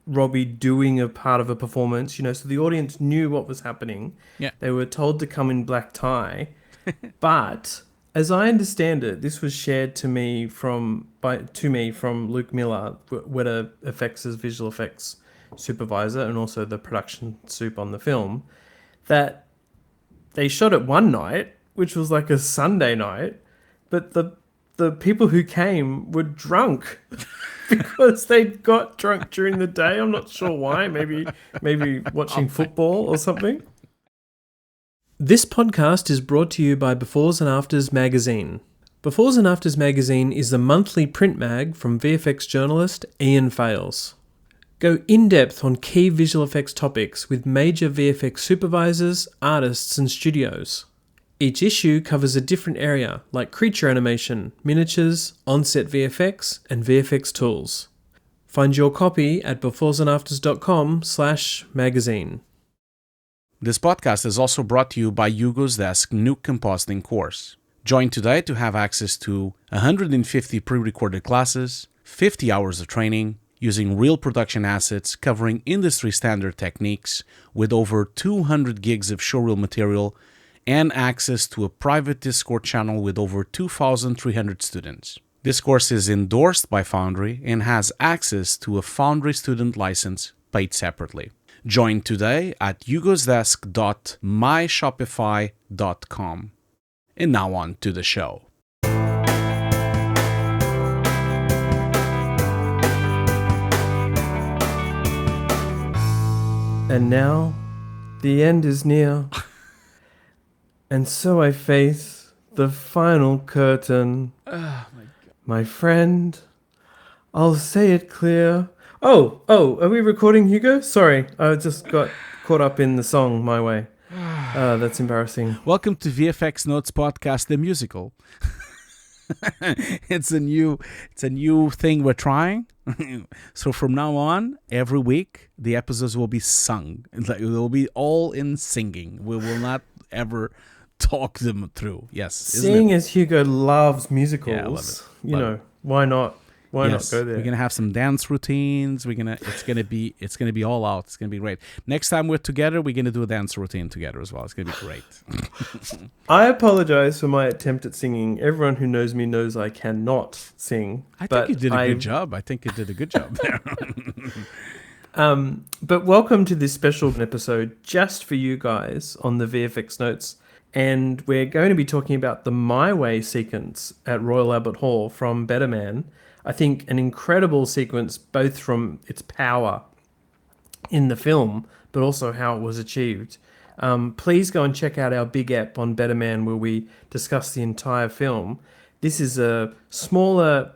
Robbie doing a part of a performance, so the audience knew what was happening. Yeah. They were told to come in black tie, but as I understand it, this was shared to me from Luke Miller, Weta FX's visual effects supervisor and also the production soup on the film, that they shot it one night, which was like a Sunday night, but the people who came were drunk because they got drunk during the day. I'm not sure why. Maybe watching football or something. This podcast is brought to you by Befores and Afters magazine. Befores and Afters magazine is the monthly print mag from VFX journalist Ian Fales. Go in-depth on key visual effects topics with major VFX supervisors, artists and studios. Each issue covers a different area like creature animation, miniatures, on-set VFX and VFX tools. Find your copy at beforesandafters.com/magazine. This podcast is also brought to you by Hugo's Desk new compositing course. Join today to have access to 150 pre-recorded classes, 50 hours of training, using real production assets covering industry standard techniques with over 200 gigs of showreel material and access to a private Discord channel with over 2,300 students. This course is endorsed by Foundry and has access to a Foundry student license paid separately. Join today at hugosdesk.myshopify.com. And now on to the show. And now, the end is near. And so I face the final curtain. Oh my God. My friend, I'll say it clear. Oh, are we recording, Hugo? Sorry, I just got caught up in the song My Way. That's embarrassing. Welcome to VFX Notes Podcast, the musical. It's a new thing we're trying. So from now on, every week, the episodes will be sung. Like, it will be all in singing. We will not ever talk them through. Yes. Seeing as Hugo loves musicals, Yeah, I love it. Why not? Why Yes, not go there? We're gonna have some dance routines. It's gonna be all out. It's gonna be great. Next time we're together, we're gonna do a dance routine together as well. It's gonna be great. I apologize for my attempt at singing. Everyone who knows me knows I cannot sing. I think you did a good job. there. But welcome to this special episode just for you guys on the VFX Notes. And we're going to be talking about the My Way sequence at Royal Albert Hall from Better Man. I think an incredible sequence, both from its power in the film, but also how it was achieved. Please go and check out our big app on Better Man where we discuss the entire film. This is a smaller,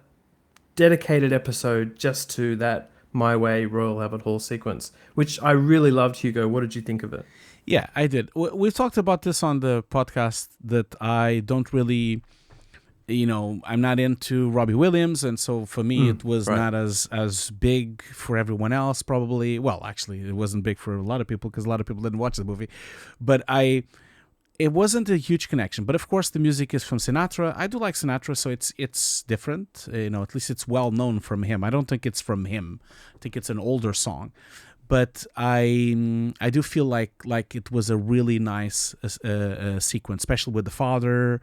dedicated episode just to that My Way Royal Albert Hall sequence, which I really loved, Hugo. What did you think of it? Yeah, I did. We've talked about this on the podcast that I don't really... I'm not into Robbie Williams, and so for me, it was not as big for everyone else, probably. Well, actually, it wasn't big for a lot of people because a lot of people didn't watch the movie. But it wasn't a huge connection. But of course, the music is from Sinatra. I do like Sinatra, so it's different. At least it's well known from him. I don't think it's from him. I think it's an older song. But I do feel like it was a really nice sequence, especially with the father.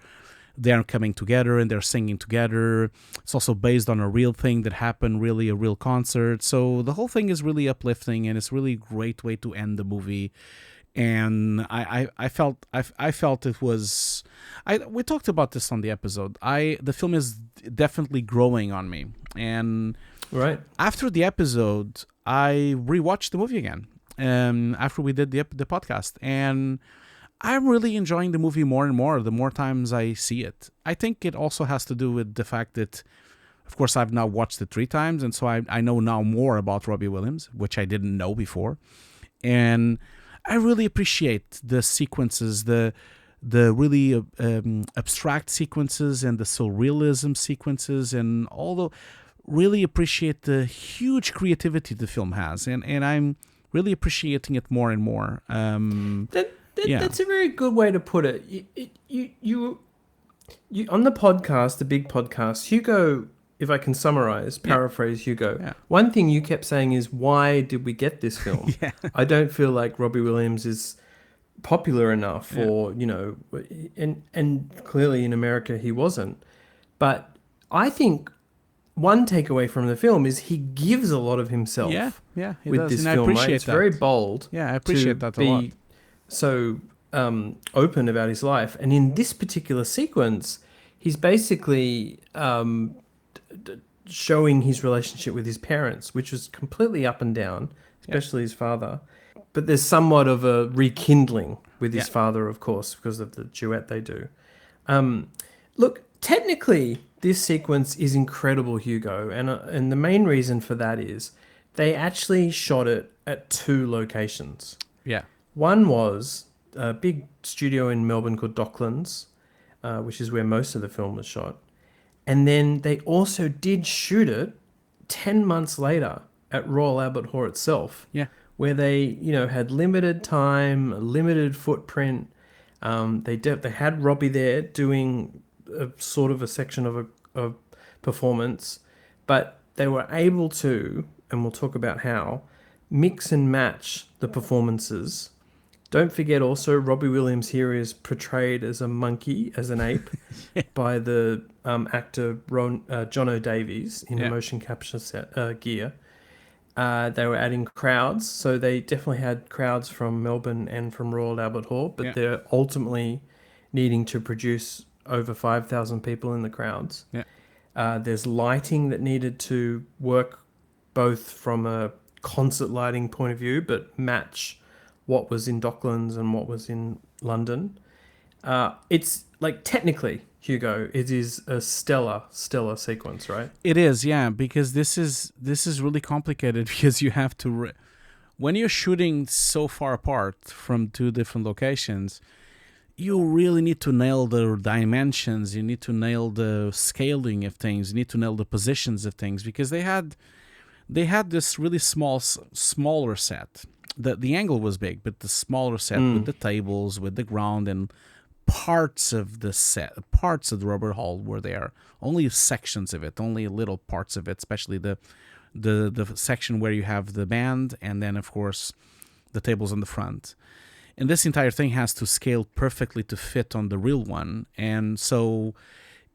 They're coming together and they're singing together. It's also based on a real thing that happened, really a real concert. So the whole thing is really uplifting, and it's really a great way to end the movie. And I felt it was. We talked about this on the episode. The film is definitely growing on me, and after the episode, I rewatched the movie again. After we did the podcast, and I'm really enjoying the movie more and more the more times I see it. I think it also has to do with the fact that, of course, I've now watched it 3 times, and so I know now more about Robbie Williams, which I didn't know before. And I really appreciate the sequences, the really abstract sequences and the surrealism sequences, and really appreciate the huge creativity the film has. And I'm really appreciating it more and more. That's a very good way to put it. You on the podcast, the big podcast, Hugo if I can summarize, paraphrase Hugo, one thing you kept saying is, why did we get this film? I don't feel like Robbie Williams is popular enough, or, you know, and clearly in America he wasn't. But I think one takeaway from the film is he gives a lot of himself he with does. this And film. I appreciate It's that. very bold. Yeah, I appreciate that a lot. So open about his life. And in this particular sequence, he's basically showing his relationship with his parents, which was completely up and down, especially his father. But there's somewhat of a rekindling with his father, of course, because of the duet they do. Look, technically, this sequence is incredible, Hugo, and the main reason for that is they actually shot it at 2 locations. Yeah. One was a big studio in Melbourne called Docklands, which is where most of the film was shot. And then they also did shoot it 10 months later at Royal Albert Hall itself. Yeah. Where they, you know, had limited time, a limited footprint. They had Robbie there doing a sort of a section of a performance, but they were able to, and we'll talk about how, mix and match the performances. Don't forget also, Robbie Williams here is portrayed as a monkey, as an ape, by the actor John Davies in a motion capture gear. They were adding crowds, so they definitely had crowds from Melbourne and from Royal Albert Hall, but they're ultimately needing to produce over 5,000 people in the crowds. There's lighting that needed to work both from a concert lighting point of view, but match what was in Docklands and what was in London. It's like, technically, Hugo, it is a stellar sequence, right? It is, yeah, because this is really complicated because you have to, when you're shooting so far apart from 2 different locations, you really need to nail the dimensions, you need to nail the scaling of things, you need to nail the positions of things, because they had this really smaller set. The angle was big, but the smaller set with the tables, with the ground, and parts of the set, parts of the Robert Hall were there. Only sections of it, only little parts of it, especially the section where you have the band, and then of course the tables on the front. And this entire thing has to scale perfectly to fit on the real one. And so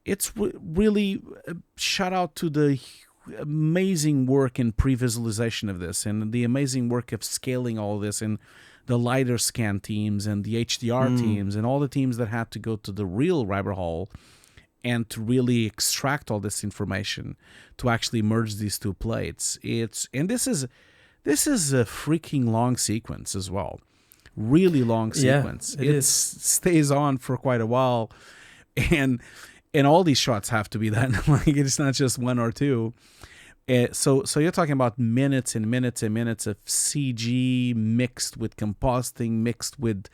it's really a shout out to the amazing work in pre-visualization of this, and the amazing work of scaling all this, and the lighter scan teams and the HDR teams and all the teams that had to go to the real Albert Hall and to really extract all this information to actually merge these 2 plates. This is a freaking long sequence as well. Really long sequence. Yeah, it stays on for quite a while, and all these shots have to be done. Like, it's not just 1 or 2. So you're talking about minutes and minutes and minutes of CG mixed with compositing, mixed with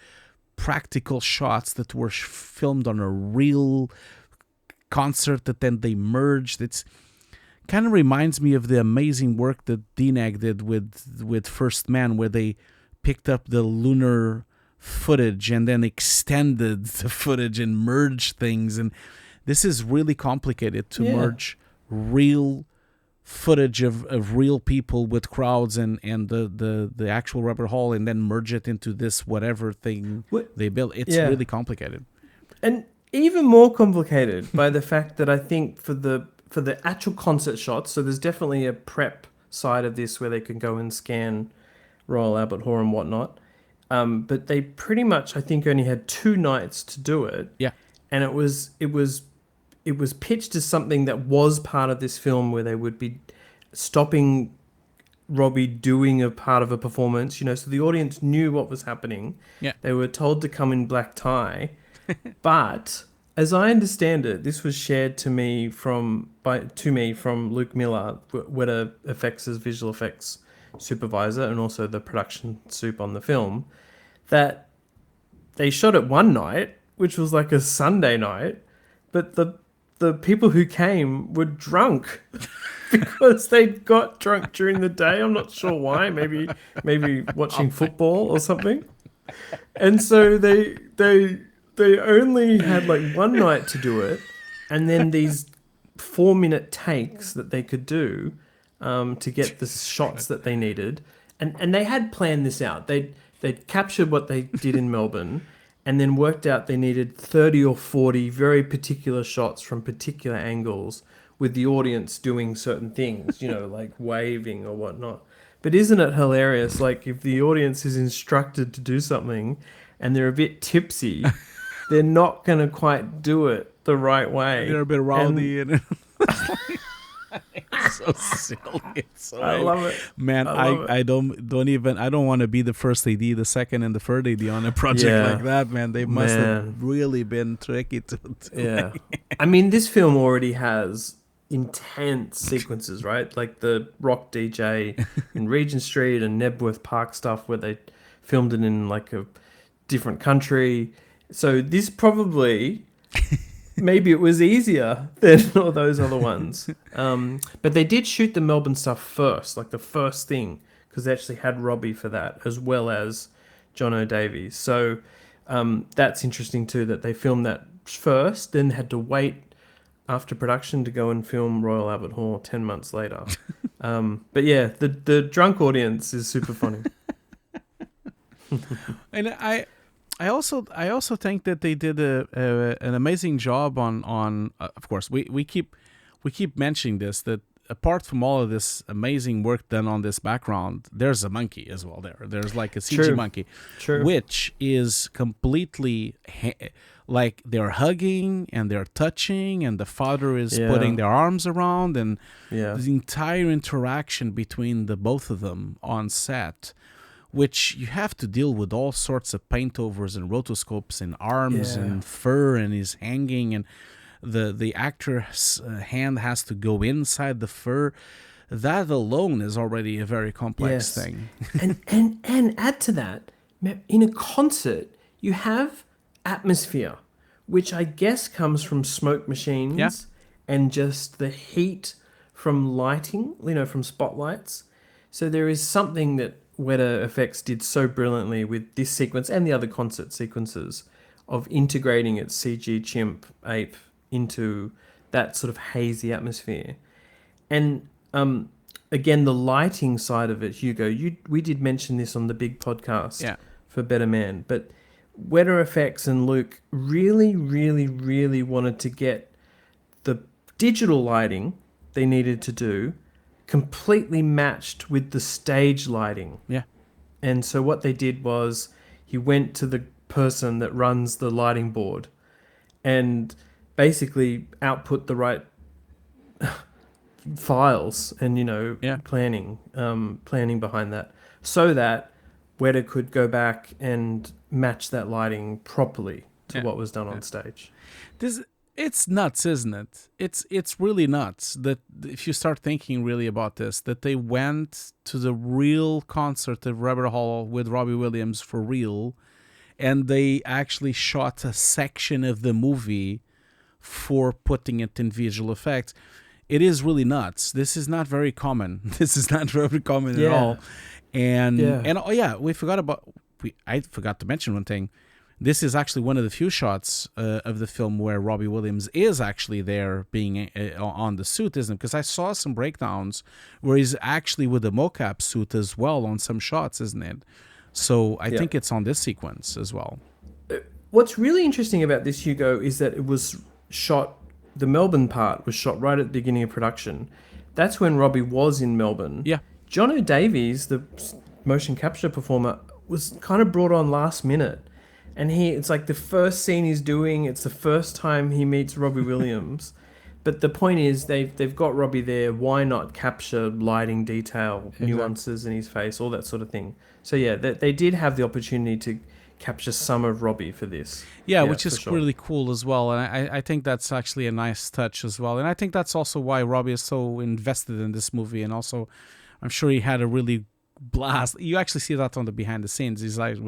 practical shots that were filmed on a real concert that then they merged. It's kind of reminds me of the amazing work that DNAG did with First Man, where they picked up the lunar footage and then extended the footage and merged things. And this is really complicated to merge real footage of real people with crowds and the actual Albert Hall, and then merge it into this whatever thing they built. It's really complicated. And even more complicated by the fact that I think for the actual concert shots, so there's definitely a prep side of this where they can go and scan Royal Albert Hall and whatnot. But they pretty much, I think, only had 2 nights to do it. Yeah. And it was pitched as something that was part of this film, where they would be stopping Robbie doing a part of a performance, you know, so the audience knew what was happening. Yeah. They were told to come in black tie. But as I understand it, this was shared to me from Luke Miller, Weta FX's visual effects supervisor and also the production soup on the film, that they shot it one night, which was like a Sunday night, but the people who came were drunk because they got drunk during the day. I'm not sure why. Maybe watching football or something. And so they only had like one night to do it, and then these 4-minute takes that they could do to get the shots that they needed. And they had planned this out. They'd captured what they did in Melbourne and then worked out they needed 30 or 40 very particular shots from particular angles with the audience doing certain things, like waving or whatnot. But isn't it hilarious? Like, if the audience is instructed to do something and they're a bit tipsy, they're not going to quite do it the right way. They're a bit rowdy and it's so silly. I love it, man. I don't want to be the first AD, the second, and the third AD on a project like that, man. They must have really been tricky to yeah. I mean, this film already has intense sequences, right? Like the rock DJ in Regent Street and Nebworth Park stuff where they filmed it in like a different country. So this probably maybe it was easier than all those other ones. But they did shoot the Melbourne stuff first, like the first thing, because they actually had Robbie for that as well as John O'Davies. So that's interesting too, that they filmed that first, then had to wait after production to go and film Royal Albert Hall 10 months later. But yeah, the drunk audience is super funny. And I also think that they did an amazing job on of course we keep mentioning this, that apart from all of this amazing work done on this background, there's a monkey as well. There's like a CG monkey, which is completely like they're hugging and they're touching, and the father is putting their arms around, and the entire interaction between the both of them on set, which you have to deal with all sorts of paint overs and rotoscopes and arms and fur, and he's hanging, and the actor's hand has to go inside the fur. That alone is already a very complex thing. and add to that, in a concert, you have atmosphere, which I guess comes from smoke machines and just the heat from lighting, from spotlights. So there is something that Weta Effects did so brilliantly with this sequence and the other concert sequences of integrating its CG chimp ape into that sort of hazy atmosphere. And again, the lighting side of it, Hugo, we did mention this on the big podcast for Better Man, but Weta Effects and Luke really, really, really wanted to get the digital lighting they needed to do completely matched with the stage lighting. Yeah. And so what they did was he went to the person that runs the lighting board and basically output the right files and, planning behind that, so that Weta could go back and match that lighting properly to what was done on stage. It's nuts, isn't it? It's really nuts that if you start thinking really about this, that they went to the real concert at Albert Hall with Robbie Williams for real, and they actually shot a section of the movie for putting it in visual effects. It is really nuts. This is not very common. This is not very common at all. And I forgot to mention one thing. This is actually one of the few shots of the film where Robbie Williams is actually there being on the suit, isn't it? Because I saw some breakdowns where he's actually with a mocap suit as well on some shots, isn't it? So I think it's on this sequence as well. What's really interesting about this, Hugo, is that it was shot, the Melbourne part was shot right at the beginning of production. That's when Robbie was in Melbourne. Yeah. John O'Davies, the motion capture performer, was kind of brought on last minute. And it's like the first scene he's doing, it's the first time he meets Robbie Williams. But the point is, they've got Robbie there. Why not capture lighting detail, nuances in his face, all that sort of thing? So yeah, they did have the opportunity to capture some of Robbie for this. Yeah, which is really cool as well. And I think that's actually a nice touch as well. And I think that's also why Robbie is so invested in this movie. And also, I'm sure he had a really blast. You actually see that on the behind the scenes. He's like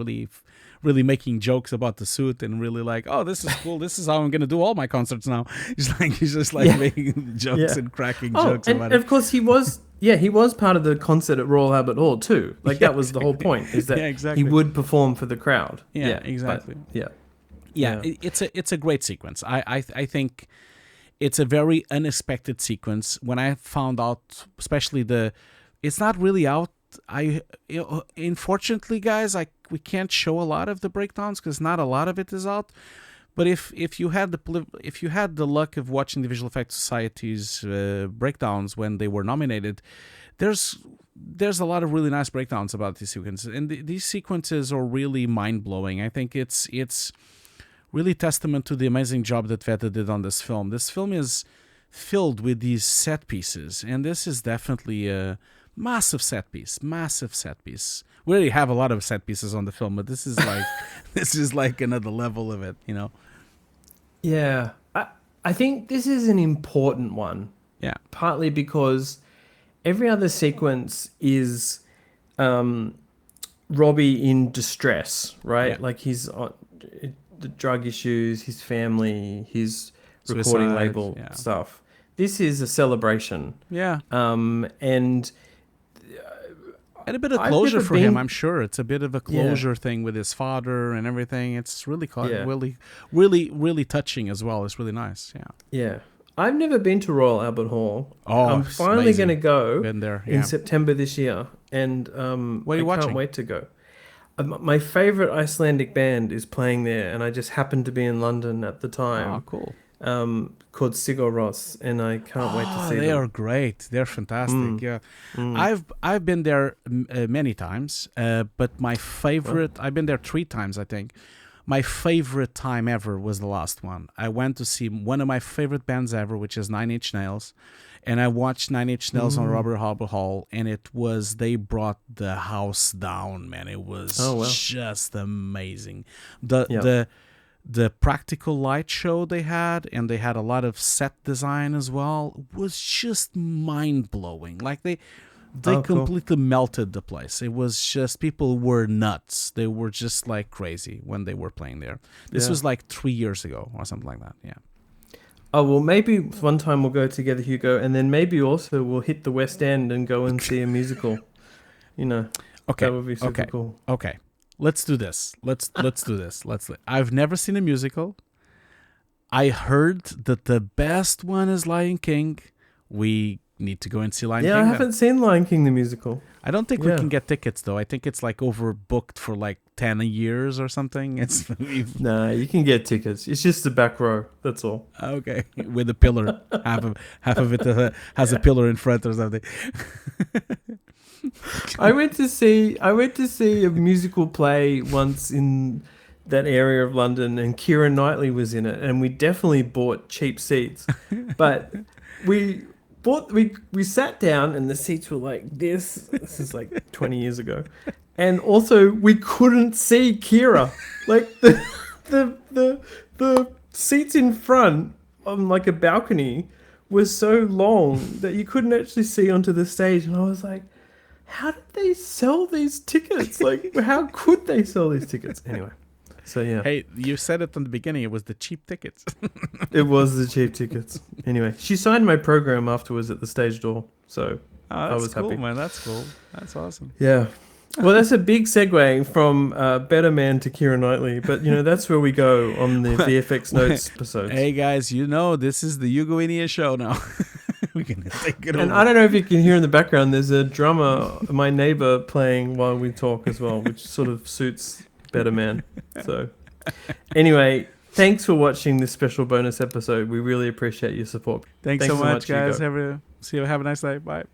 really making jokes about the suit and really like, oh, this is cool. This is how I'm going to do all my concerts now. He's just making jokes and cracking jokes about it. And of course he was part of the concert at Royal Albert Hall too. That was the whole point, is that he would perform for the crowd. Exactly. But, it's a great sequence. I think it's a very unexpected sequence. When I found out, especially it's not really out. Unfortunately, guys, we can't show a lot of the breakdowns because not a lot of it is out. But if you had the luck of watching the Visual Effects Society's breakdowns when they were nominated, there's a lot of really nice breakdowns about these sequences, and these sequences are really mind blowing. I think it's really testament to the amazing job that Veta did on this film. This film is filled with these set pieces, and this is definitely a massive set piece. We already have a lot of set pieces on the film, but this is like this is like another level of it, you know. Yeah, I think this is an important one. Yeah, partly because every other sequence is Robbie in distress, right? Yeah. Like he's on the drug issues, his family, his Suicide, recording label stuff. This is a celebration. Yeah. And a bit of closure for him, I'm sure. It's a bit of a closure thing with his father and everything. It's really, really touching as well. It's really nice. Yeah. Yeah. I've never been to Royal Albert Hall. Oh, I'm finally going to go in September this year. And what are you watching? Can't wait to go. My favorite Icelandic band is playing there, and I just happened to be in London at the time. Oh, cool. Called Sigur Rós, and I can't wait to see them. They are great. They're fantastic. Yeah, I've been there many times, but my favorite. I've been there 3 times, I think. My favorite time ever was the last one. I went to see one of my favorite bands ever, which is Nine Inch Nails. And I watched Nine Inch Nails on Royal Albert Hall, and they brought the house down, man. It was just amazing. The practical light show they had, and they had a lot of set design as well, was just mind-blowing. Like they completely melted the place. It was just, people were nuts. They were just like crazy when they were playing there. This was like 3 years ago or something like that. Yeah. Oh, well, maybe one time we'll go together, Hugo, and then maybe also we'll hit the West End and go and see a musical. You know, that would be super cool. Okay, let's do this. Let's do this. I've never seen a musical. I heard that the best one is Lion King. We need to go and see Lion King. Yeah, I haven't seen Lion King the musical. I don't think we can get tickets, though. I think it's like overbooked for like 10 years or something. Nah, you can get tickets. It's just the back row. That's all. Okay, with a pillar. half of it has a pillar in front or something. I went to see a musical play once in that area of London, and Keira Knightley was in it, and we definitely bought cheap seats. But we sat down and the seats were like this. This is like 20 years ago. And also we couldn't see Keira. Like the seats in front on like a balcony was so long that you couldn't actually see onto the stage. And I was like, how did they sell these tickets? Like, how could they sell these tickets? Anyway. So yeah. Hey, you said it in the beginning. It was the cheap tickets. It was the cheap tickets. Anyway, she signed my program afterwards at the stage door, so I was cool, happy. Man, that's cool. That's awesome. Yeah. Well, that's a big segue from Better Man to Keira Knightley, but you know that's where we go on the VFX Notes episodes. Hey guys, you know this is the Hugo Inia show now. We're gonna take it over. And I don't know if you can hear in the background. There's a drummer, my neighbor, playing while we talk as well, which sort of suits Better Man. So anyway, thanks for watching this special bonus episode. We really appreciate your support. Thanks so much guys. Have a nice day. Bye.